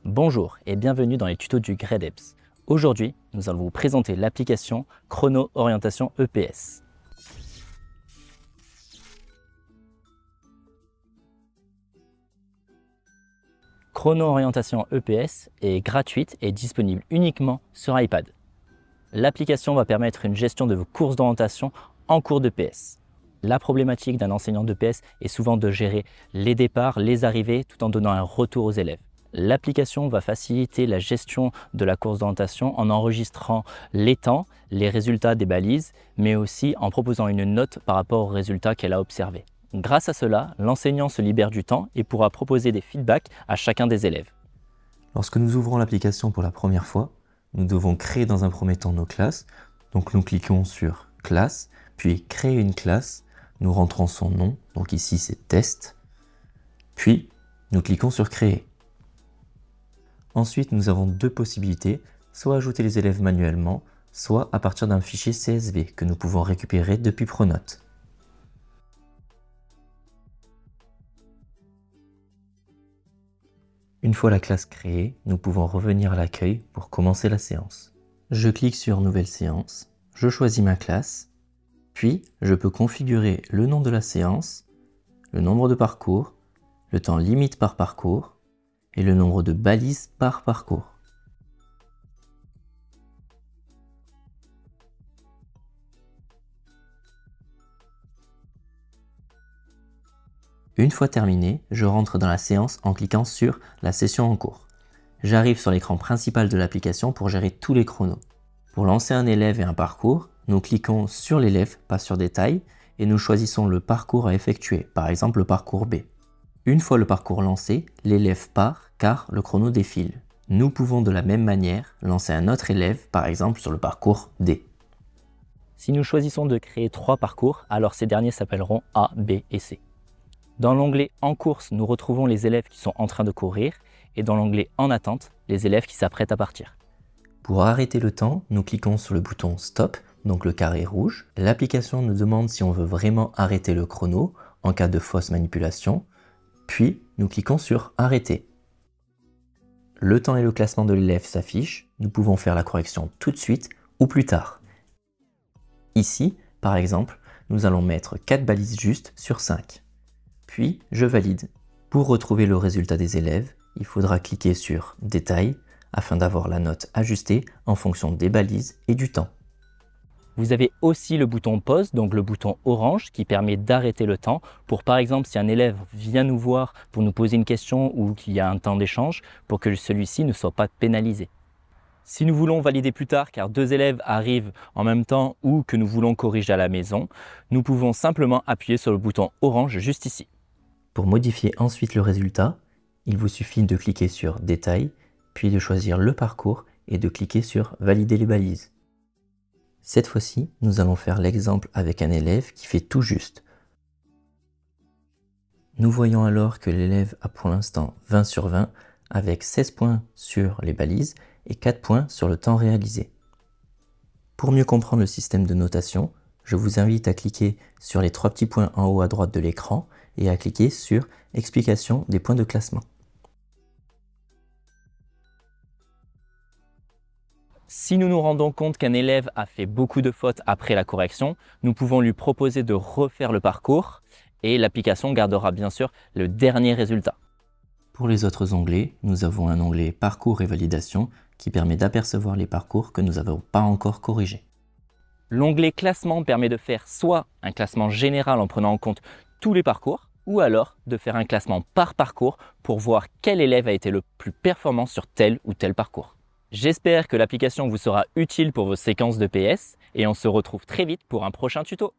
Bonjour et bienvenue dans les tutos du GREDEPS. Aujourd'hui, nous allons vous présenter l'application Chrono Orientation EPS. Chrono Orientation EPS est gratuite et disponible uniquement sur iPad. L'application va permettre une gestion de vos courses d'orientation en cours d'EPS. La problématique d'un enseignant d'EPS est souvent de gérer les départs, les arrivées, tout en donnant un retour aux élèves. L'application va faciliter la gestion de la course d'orientation en enregistrant les temps, les résultats des balises, mais aussi en proposant une note par rapport aux résultats qu'elle a observés. Grâce à cela, l'enseignant se libère du temps et pourra proposer des feedbacks à chacun des élèves. Lorsque nous ouvrons l'application pour la première fois, nous devons créer dans un premier temps nos classes. Donc nous cliquons sur « Classe », puis « Créer une classe ». Nous rentrons son nom, donc ici c'est « Test ». Puis nous cliquons sur « Créer ». Ensuite, nous avons deux possibilités, soit ajouter les élèves manuellement, soit à partir d'un fichier CSV que nous pouvons récupérer depuis Pronote. Une fois la classe créée, nous pouvons revenir à l'accueil pour commencer la séance. Je clique sur « Nouvelle séance », je choisis ma classe, puis je peux configurer le nom de la séance, le nombre de parcours, le temps limite par parcours et le nombre de balises par parcours. Une fois terminé, je rentre dans la séance en cliquant sur la session en cours. J'arrive sur l'écran principal de l'application pour gérer tous les chronos. Pour lancer un élève et un parcours, nous cliquons sur l'élève, pas sur détail, et nous choisissons le parcours à effectuer, par exemple le parcours B. Une fois le parcours lancé, l'élève part car le chrono défile. Nous pouvons de la même manière lancer un autre élève, par exemple sur le parcours D. Si nous choisissons de créer 3 parcours, alors ces derniers s'appelleront A, B et C. Dans l'onglet « En course », nous retrouvons les élèves qui sont en train de courir et dans l'onglet « En attente », les élèves qui s'apprêtent à partir. Pour arrêter le temps, nous cliquons sur le bouton « Stop », donc le carré rouge. L'application nous demande si on veut vraiment arrêter le chrono en cas de fausse manipulation. Puis, nous cliquons sur « Arrêter ». Le temps et le classement de l'élève s'affichent. Nous pouvons faire la correction tout de suite ou plus tard. Ici, par exemple, nous allons mettre 4 balises justes sur 5. Puis, je valide. Pour retrouver le résultat des élèves, il faudra cliquer sur « Détails » afin d'avoir la note ajustée en fonction des balises et du temps. Vous avez aussi le bouton pause, donc le bouton orange qui permet d'arrêter le temps pour par exemple si un élève vient nous voir pour nous poser une question ou qu'il y a un temps d'échange pour que celui-ci ne soit pas pénalisé. Si nous voulons valider plus tard car 2 élèves arrivent en même temps ou que nous voulons corriger à la maison, nous pouvons simplement appuyer sur le bouton orange juste ici. Pour modifier ensuite le résultat, il vous suffit de cliquer sur « Détails », puis de choisir le parcours et de cliquer sur « Valider les balises ». Cette fois-ci, nous allons faire l'exemple avec un élève qui fait tout juste. Nous voyons alors que l'élève a pour l'instant 20 sur 20 avec 16 points sur les balises et 4 points sur le temps réalisé. Pour mieux comprendre le système de notation, je vous invite à cliquer sur les 3 petits points en haut à droite de l'écran et à cliquer sur « Explication des points de classement ». Si nous nous rendons compte qu'un élève a fait beaucoup de fautes après la correction, nous pouvons lui proposer de refaire le parcours et l'application gardera bien sûr le dernier résultat. Pour les autres onglets, nous avons un onglet « Parcours et validation » qui permet d'apercevoir les parcours que nous n'avons pas encore corrigés. L'onglet « Classement » permet de faire soit un classement général en prenant en compte tous les parcours, ou alors de faire un classement par parcours pour voir quel élève a été le plus performant sur tel ou tel parcours. J'espère que l'application vous sera utile pour vos séquences d'EPS et on se retrouve très vite pour un prochain tuto.